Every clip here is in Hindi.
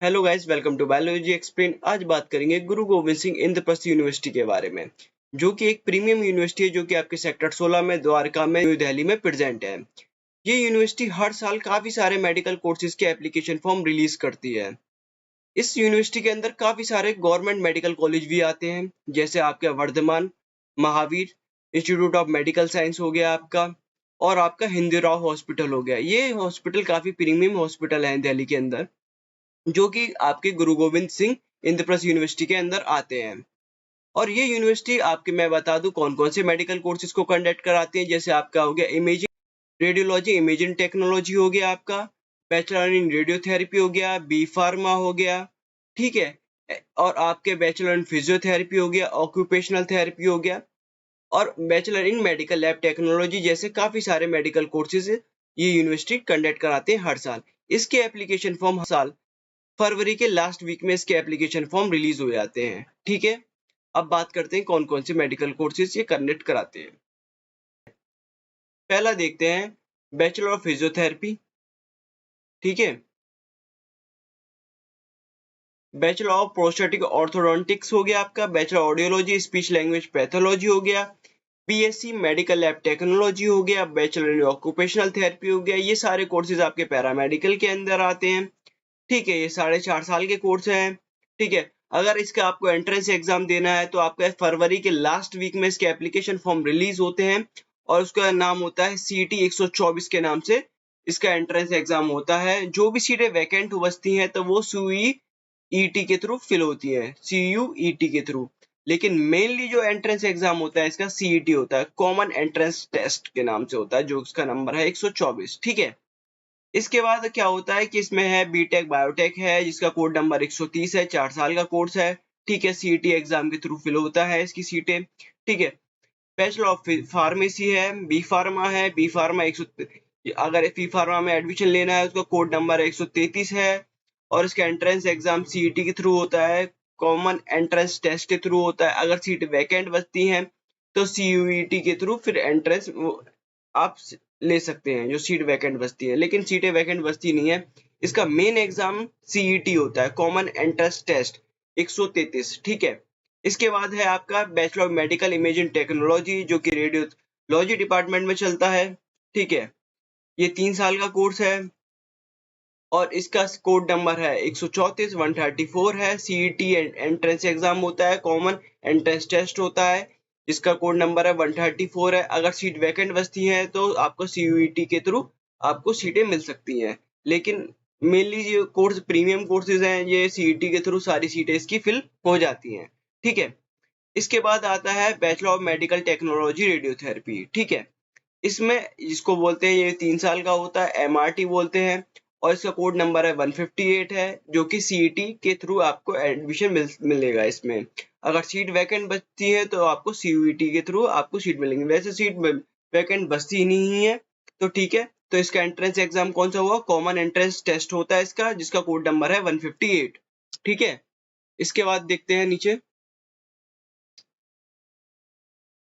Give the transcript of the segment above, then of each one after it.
Hello guys, welcome to biology explain. आज बात करेंगे गुरु गोविंद सिंह इंद्रप्रस्थ यूनिवर्सिटी के बारे में, जो कि एक प्रीमियम यूनिवर्सिटी है जो कि आपके सेक्टर 16 में द्वारका में न्यू दिल्ली में प्रेजेंट है। ये यूनिवर्सिटी हर साल काफी सारे मेडिकल कोर्सेज के एप्लीकेशन फॉर्म रिलीज करती है। इस यूनिवर्सिटी के अंदर काफी सारे गवर्नमेंट मेडिकल कॉलेज भी आते हैं, जैसे आपका Vardhman, Mahavir, institute of medical science हो गया आपका, और आपका हिंदूराव हॉस्पिटल हो गया। ये हॉस्पिटल काफी प्रीमियम हॉस्पिटल है दिल्ली के अंदर, जो कि आपके गुरु गोविंद सिंह इंद्रप्रस्थ यूनिवर्सिटी के अंदर आते हैं। और ये यूनिवर्सिटी आपके मैं बता दूं कौन कौन से मेडिकल कोर्सेज को कंडक्ट कराती है। जैसे आपका हो गया इमेजिंग रेडियोलॉजी, इमेजिंग टेक्नोलॉजी हो गया आपका, बैचलर इन रेडियोथेरेपी हो गया, बी फार्मा हो गया, ठीक है, और आपके बैचलर इन फिजियोथेरेपी हो गया, ऑक्यूपेशनल थेरेपी हो गया, और bachelor in medical lab technology. जैसे काफी सारे मेडिकल कोर्सेज ये यूनिवर्सिटी कंडक्ट कराते हैं हर साल। इसके एप्लीकेशन फॉर्म हर साल फरवरी के लास्ट वीक में इसके एप्लीकेशन फॉर्म रिलीज हो जाते हैं। ठीक है, अब बात करते हैं कौन कौन से मेडिकल कोर्सेज ये कंडक्ट कराते हैं। पहला देखते हैं बैचलर ऑफ फिजियोथेरेपी। ठीक है, बैचलर ऑफ प्रोस्थेटिक ऑर्थोडोंटिक्स हो गया आपका, bachelor audiology speech language pathology हो गया, बीएससी मेडिकल लैब टेक्नोलॉजी हो गया, बैचलर इन ऑक्यूपेशनल थेरेपी हो गया। ये सारे कोर्सेज आपके पैरामेडिकल के अंदर आते हैं। ठीक है, ये 4.5 साल के कोर्स हैं। ठीक है, अगर इसका आपको एंट्रेंस एग्जाम देना है तो आपका फरवरी के लास्ट वीक में इसके एप्लीकेशन फॉर्म रिलीज होते हैं, और उसका नाम होता है सीईटी 124 के नाम से इसका एंट्रेंस एग्जाम होता है। जो भी सीटें वैकेंट बचती हैं तो वो सीयूईटी के थ्रू फिल होती है, सीयूईटी के थ्रू। लेकिन मेनली जो एंट्रेंस एग्जाम होता है इसका सीईटी होता है, कॉमन एंट्रेंस टेस्ट के नाम से होता है, जो इसका नंबर है 124। ठीक है, इसके बाद क्या होता है कि इसमें है बीटेक बायोटेक है, जिसका कोड नंबर 130 है, 4 साल का कोर्स है। ठीक है, सीईटी एग्जाम के थ्रू फिल होता है इसकी सीटें। ठीक है, बैचलर ऑफ फार्मेसी है, बी फार्मा है, बी फार्मा 100, अगर बी फार्मा में एडमिशन लेना है उसका कोड नंबर 133 है, और इसका एंट्रेंस एग्जाम सीईटी के थ्रू होता है, कॉमन एंट्रेंस टेस्ट के थ्रू होता है। अगर सीट वैकेंट बचती हैं तो सीयूईटी के थ्रू फिर एंट्रेंस आप ले सकते हैं, जो सीट वैकेंट बचती है। लेकिन सीटें वैकेंट बचती नहीं है, इसका मेन एग्जाम सीईटी होता है, कॉमन एंट्रेंस टेस्ट 133। ठीक है, इसके बाद है आपका bachelor of medical imaging technology, जो कि रेडियोलॉजी डिपार्टमेंट में चलता है। ठीक है, ये 3 साल का कोर्स है, और इसका कोड नंबर है 134, 134 है। सीईटी एंट्रेंस एग्जाम होता है, कॉमन एंट्रेंस टेस्ट होता है, जिसका कोड नंबर है 134 है। अगर सीट वैकेंट बचती है तो आपको सीयूईटी के थ्रू आपको सीटें मिल सकती हैं। लेकिन मेनली जो कोर्स प्रीमियम कोर्सेज हैं ये सीईटी के थ्रू सारी सीटें इसकी फिल हो जाती हैं। ठीक है, इसके बाद आता है bachelor of medical technology radiotherapy. ठीक है, इसमें जिसको बोलते हैं ये 3 साल का होता है, एमआरटी बोलते हैं, और इसका कोड नंबर है 158 है, जो कि सीईटी के थ्रू आपको एडमिशन मिलेगा इसमें। अगर सीट वैकेंट बचती है तो आपको सीयूईटी के थ्रू आपको सीट मिलेंगी। वैसे सीट वैकेंट बचती ही नहीं है तो ठीक है, तो इसका एंट्रेंस एग्जाम कौन सा हुआ, कॉमन एंट्रेंस टेस्ट होता है इसका, जिसका कोड नंबर है 158। ठीक है, इसके बाद देखते हैं नीचे।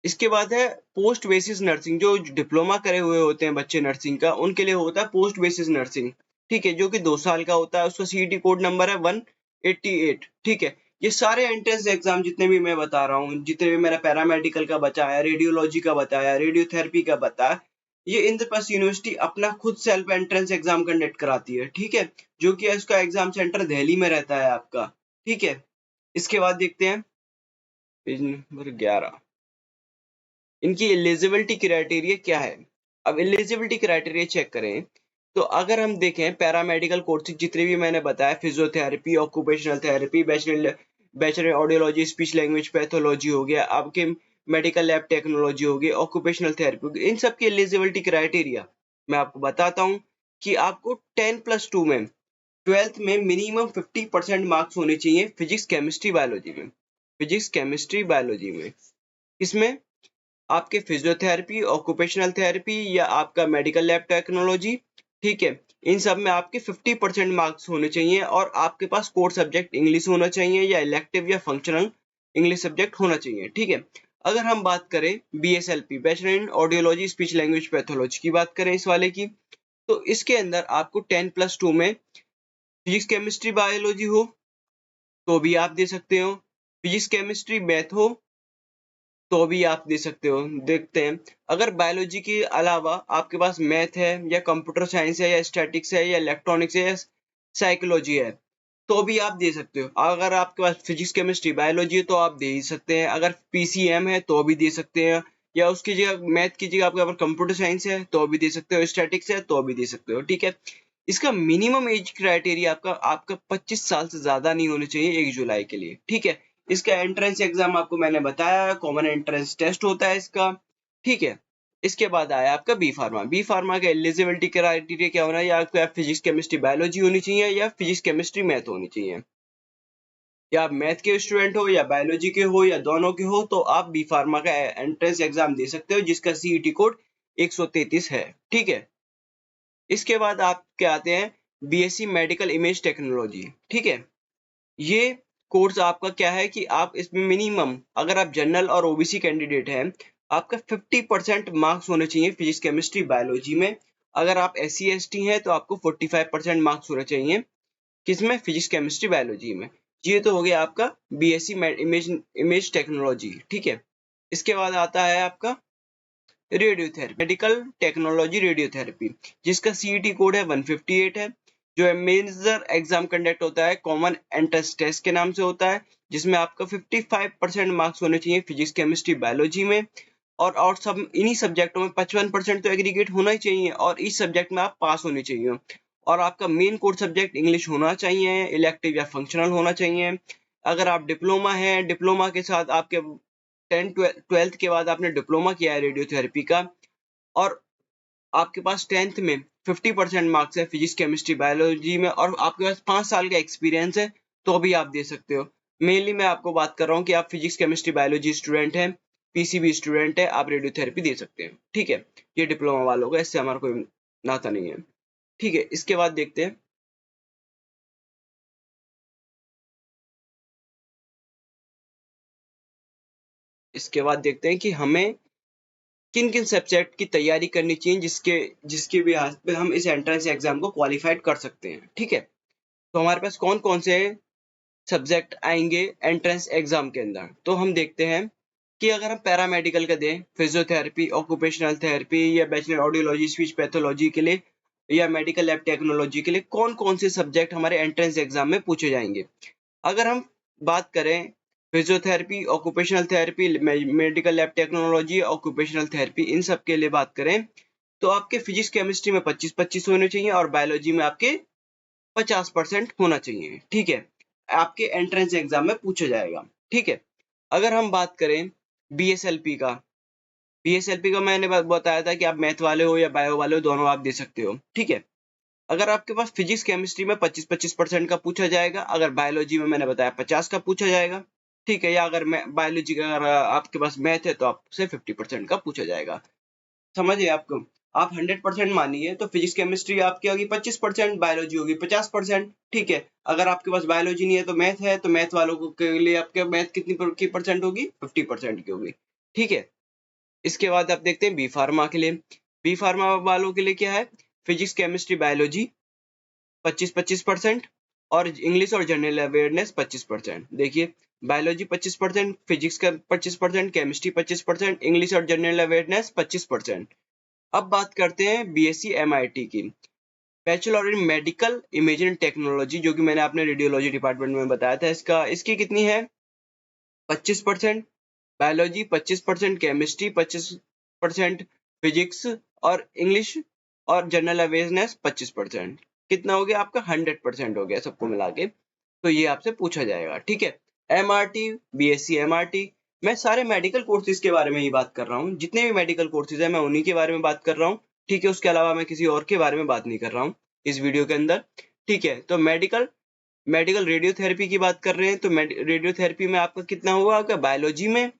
इसके बाद है पोस्ट बेसिस नर्सिंग। जो डिप्लोमा करे हुए होते हैं बच्चे नर्सिंग का, उनके लिए होता है पोस्ट बेसिस नर्सिंग। ठीक है, जो कि 2 साल का होता है, उसका सीईटी कोड नंबर है 188। ठीक है, ये सारे एंट्रेंस एग्जाम जितने भी मैं बता रहा हूँ, जितने भी मेरा पैरामेडिकल का बताया, रेडियोलॉजी का बताया, रेडियोथेरेपी का बताया, ये इंद्रप्रस्थ यूनिवर्सिटी अपना खुद सेल्फ एंट्रेंस एग्जाम कंडक्ट कराती है। ठीक है, जो कि इसका एग्जाम सेंटर दिल्ली में रहता है आपका। ठीक है, इसके बाद देखते हैं पेज नंबर 11, इनकी एलिजिबिलिटी क्राइटेरिया क्या है। अब एलिजिबिलिटी क्राइटेरिया चेक करें तो अगर हम देखें पैरामेडिकल कोर्सेज जितने भी मैंने बताया, physiotherapy, occupational therapy, bachelor audiology speech language pathology हो गया, आपके मेडिकल लैब टेक्नोलॉजी हो गई, ऑक्यूपेशनल थेरेपी हो गई, इन सब की एलिजिबिलिटी क्राइटेरिया मैं आपको बताता हूँ कि आपको 10+2 में 12th में मिनिमम 50% मार्क्स होने चाहिए फिजिक्स केमिस्ट्री बायोलॉजी में। फिजिक्स केमिस्ट्री बायोलॉजी में इसमें आपके फिजियोथेरेपी, ऑक्यूपेशनल थेरेपी, या आपका मेडिकल लैब टेक्नोलॉजी, ठीक है, इन सब में आपके 50% मार्क्स होने चाहिए, और आपके पास कोर सब्जेक्ट इंग्लिश होना चाहिए, या इलेक्टिव या फंक्शनल इंग्लिश सब्जेक्ट होना चाहिए। ठीक है, अगर हम बात करें BSLP, bachelor in audiology speech language pathology की बात करें इस वाले की, तो इसके अंदर आपको 10+2 में फिजिक्स केमिस्ट्री बायोलॉजी हो तो भी आप दे सकते हो, फिजिक्स केमिस्ट्री मैथ हो तो भी आप दे सकते हो। देखते हैं, अगर बायोलॉजी के अलावा आपके पास मैथ है या कंप्यूटर साइंस है या स्टैटिक्स है या इलेक्ट्रॉनिक्स है या साइकोलॉजी है तो भी आप दे सकते हो। अगर आपके पास फिजिक्स केमिस्ट्री बायोलॉजी है तो आप दे ही सकते हैं, अगर पीसीएम है तो भी दे सकते हैं, या उसकी जगह मैथ की जगह आपके पास कंप्यूटर साइंस है तो भी दे सकते हो, स्टैटिक्स है तो भी दे सकते हो। ठीक है, इसका मिनिमम एज क्राइटेरिया आपका आपका 25 साल से ज्यादा नहीं होने चाहिए 1 जुलाई के लिए। ठीक है, इसका एंट्रेंस एग्जाम आपको मैंने बताया, कॉमन एंट्रेंस टेस्ट होता है इसका। ठीक है, इसके बाद आया आपका बी फार्मा। बी फार्मा का एलिजिबिलिटी क्राइटेरिया क्या होना है, या आपको फिजिक्स केमिस्ट्री बायोलॉजी होनी चाहिए या फिजिक्स केमिस्ट्री मैथ होनी चाहिए, या आप मैथ के स्टूडेंट हो या बायोलॉजी के हो या दोनों के हो तो आप बी फार्मा का एंट्रेंस एग्जाम दे सकते हो जिसका सीईटी कोड 133 है। ठीक है, इसके बाद आप क्या आते हैं बीएससी मेडिकल इमेज टेक्नोलॉजी। ठीक है, ये कोर्स आपका क्या है कि आप इसमें मिनिमम, अगर आप जनरल और ओबीसी कैंडिडेट हैं, आपका 50% मार्क्स होने चाहिए फिजिक्स केमिस्ट्री बायोलॉजी में। अगर आप SC ST हैं तो आपको 45% मार्क्स होने चाहिए किसमें, फिजिक्स केमिस्ट्री बायोलॉजी में। ये तो हो गया आपका बीएससी इमेज टेक्नोलॉजी। ठीक है, इसके बाद आता है आपका रेडियोथेरेपी, मेडिकल टेक्नोलॉजी रेडियोथेरेपी, जिसका सीईटी कोड है 158 है। जो मेजर एग्जाम कंडक्ट होता है कॉमन एंट्रेंस टेस्ट के नाम से होता है, जिसमें आपका 55% मार्क्स होने चाहिए फिजिक्स केमिस्ट्री बायोलॉजी में, और सब इन्हीं सब्जेक्टों में 55% तो एग्रीगेट होना ही चाहिए और इस सब्जेक्ट में आप पास होने चाहिए। और आपका मेन कोर सब्जेक्ट इंग्लिश होना चाहिए, इलेक्टिव या फंक्शनल होना चाहिए। अगर आप डिप्लोमा है, डिप्लोमा के साथ आपके 10th 12th के बाद आपने डिप्लोमा किया है रेडियोथेरेपी का, और आपके पास 10th में 50% मार्क्स है फिजिक्स केमिस्ट्री बायोलॉजी में, और आपके पास 5 साल का एक्सपीरियंस है तो भी आप दे सकते हो। मेनली मैं आपको बात कर रहा हूँ कि आप फिजिक्स केमिस्ट्री बायोलॉजी स्टूडेंट हैं, पीसीबी स्टूडेंट है, आप रेडियोथेरेपी दे सकते हैं। ठीक है, ये डिप्लोमा वालों का, इससे हमारा कोई नाता नहीं है। ठीक है, इसके बाद देखते हैं, कि हमें किन किन सब्जेक्ट की तैयारी करनी चाहिए जिसके जिसके बेस पे हम इस एंट्रेंस एग्जाम को क्वालिफाइड कर सकते हैं। ठीक है, तो हमारे पास कौन कौन से सब्जेक्ट आएंगे एंट्रेंस एग्जाम के अंदर, तो हम देखते हैं कि अगर हम पैरामेडिकल का दें, फिजियोथेरेपी, ऑक्यूपेशनल थेरेपी या बैचलर ऑडियोलॉजी स्पीच पैथोलॉजी के लिए या मेडिकल लैब टेक्नोलॉजी के लिए कौन कौन से सब्जेक्ट हमारे एंट्रेंस एग्जाम में पूछे जाएंगे। अगर हम बात करें physiotherapy, occupational therapy, medical lab technology, occupational therapy, इन सब के लिए बात करें तो आपके फिजिक्स केमिस्ट्री में 25-25 होने चाहिए और बायोलॉजी में आपके 50% होना चाहिए। ठीक है, आपके एंट्रेंस एग्जाम में पूछा जाएगा। ठीक है, अगर हम बात करें बीएसएलपी का, मैंने बताया था कि आप मैथ वाले हो या बायो वाले हो दोनों आप दे सकते हो। ठीक है, अगर आपके पास फिजिक्स केमिस्ट्री में 25-25% का पूछा जाएगा, अगर बायोलॉजी में मैंने बताया 50 का पूछा जाएगा। ठीक है, या अगर बायोलॉजी का अगर आपके पास मैथ है तो आपसे 50% का पूछा जाएगा। समझिए आपको, आप 100% मानिए तो फिजिक्स केमिस्ट्री आपकी होगी 25%, बायोलॉजी होगी 50%। ठीक है, अगर आपके पास बायोलॉजी नहीं है तो मैथ है, तो मैथ वालों के लिए आपके मैथ कितनी की परसेंट होगी, 50% की होगी। ठीक है, इसके बाद आप देखते हैं बी फार्मा के लिए। बी फार्मा वालों के लिए क्या है, फिजिक्स केमिस्ट्री बायोलॉजी 25-25% और इंग्लिश और जनरल अवेयरनेस 25%। देखिए, बायोलॉजी 25%, फिजिक्स का 25%, केमिस्ट्री 25%, इंग्लिश और जनरल अवेयरनेस 25%। अब बात करते हैं बीएससी एमआईटी की, bachelor in medical imaging technology, जो कि मैंने अपने रेडियोलॉजी डिपार्टमेंट में बताया था। इसकी कितनी है, 25%, बायोलॉजी 25%, केमिस्ट्री 25%, फिजिक्स और इंग्लिश और जनरल अवेयरनेस 25%। कितना हो गया आपका, 100% हो गया सबको मिला के। तो ये आपसे पूछा जाएगा। ठीक है, एमआरटी, बीएससी एमआरटी, मैं सारे मेडिकल कोर्सेज के बारे में ही बात कर रहा हूँ, जितने भी मेडिकल कोर्सेज है मैं उन्हीं के बारे में बात कर रहा हूँ। ठीक है, उसके अलावा मैं किसी और के बारे में बात नहीं कर रहा हूँ इस वीडियो के अंदर। ठीक है, तो मेडिकल रेडियोथेरेपी की बात कर रहे हैं, तो रेडियोथेरेपी में आपका कितना हुआ, आपका बायोलॉजी में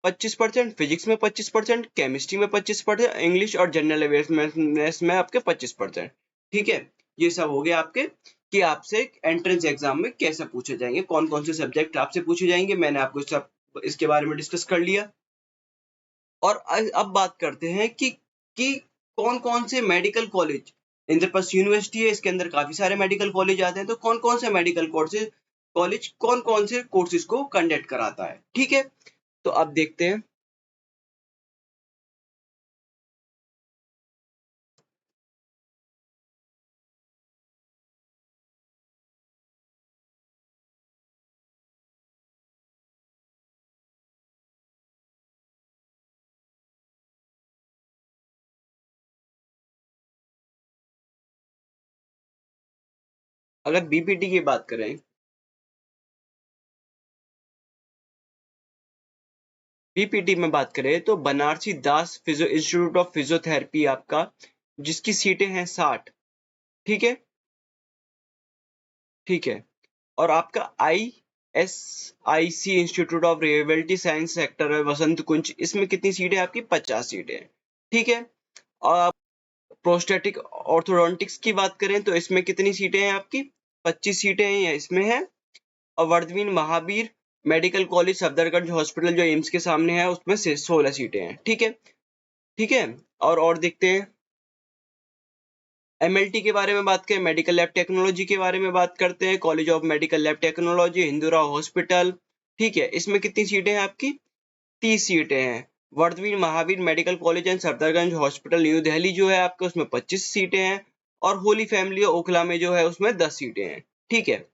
25%, फिजिक्स में 25%, केमिस्ट्री में 25%, इंग्लिश और जनरल अवेयरनेस में आपके 25%। ठीक है, ये सब हो गया आपके कि आपसे एंट्रेंस एग्जाम में कैसे पूछे जाएंगे, कौन कौन से सब्जेक्ट आपसे पूछे जाएंगे, मैंने आपको सब इसके बारे में डिस्कस कर लिया। और अब बात करते हैं कि कौन कौन से मेडिकल कॉलेज इंद्रप्रस्थ यूनिवर्सिटी है, इसके अंदर काफी सारे मेडिकल कॉलेज आते हैं। तो कौन कौन से मेडिकल कॉलेज कौन कौन से कोर्सेज को कंडक्ट कराता है, ठीक है। तो अब देखते हैं। अगर बीपीटी की बात करें, बीपीटी में बात करें तो बनारसी दास फिजियो इंस्टीट्यूट ऑफ फिजियोथेरेपी आपका, जिसकी सीटें हैं 60, ठीक है, ठीक है। और आपका ISIC institute of rehabilitation science sector है वसंत कुंज, इसमें कितनी सीटें हैं आपकी? 50 सीटें हैं, ठीक है। और आप प्रोस्टेटिक ऑर्थोडोंटिक्स की बात करें तो इसमें कितनी सीटें हैं आपकी? 25 सीटें हैं, या इसमें है। और Vardhman Mahavir medical college Safdarjung hospital जो एम्स के सामने है, उसमें से 16 सीटें हैं, ठीक है, ठीक है। और देखते हैं एमएलटी के बारे में बात करें, मेडिकल लैब टेक्नोलॉजी के बारे में बात करते हैं। College of medical lab technology Hindu Rao hospital, ठीक है, इसमें कितनी सीटें हैं आपकी? 30 सीटें हैं। Vardhman Mahavir medical college and Safdarjung hospital New Delhi जो है आपके, उसमें 25 सीटें हैं। और होली फैमिली ओखला में जो है उसमें 10 सीटें हैं, ठीक है।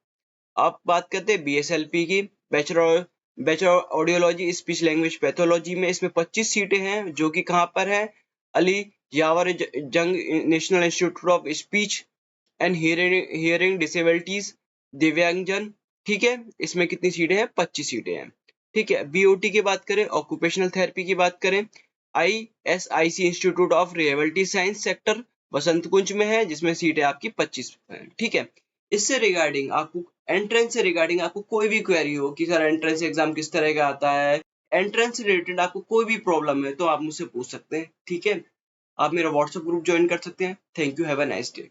अब बात करते हैं बीएसएलपी की, bachelor bachelor audiology speech language pathology में, इसमें 25 सीटें हैं, जो कि कहाँ पर है? अली यावर जंग national institute of speech and hearing disabilities दिव्यांगजन, ठीक है, इसमें कितनी सीटें हैं? 25 सीटें हैं, ठीक है। बीओटी की बात करें, ऑक्यूपेशनल थेरेपी की बात करें, ISIC institute of rehabilitation science sector Vasant Kunj में है, जिसमें सीटें आपकी 25 हैं, ठीक है। इससे रिगार्डिंग आपको एंट्रेंस से रिगार्डिंग आपको कोई भी क्वेरी हो कि सर एंट्रेंस एग्जाम किस तरह का आता है, एंट्रेंस से रिलेटेड आपको कोई भी प्रॉब्लम है, तो आप मुझसे पूछ सकते हैं, ठीक है। आप मेरा व्हाट्सएप ग्रुप ज्वाइन कर सकते हैं। Thank you, have a nice day.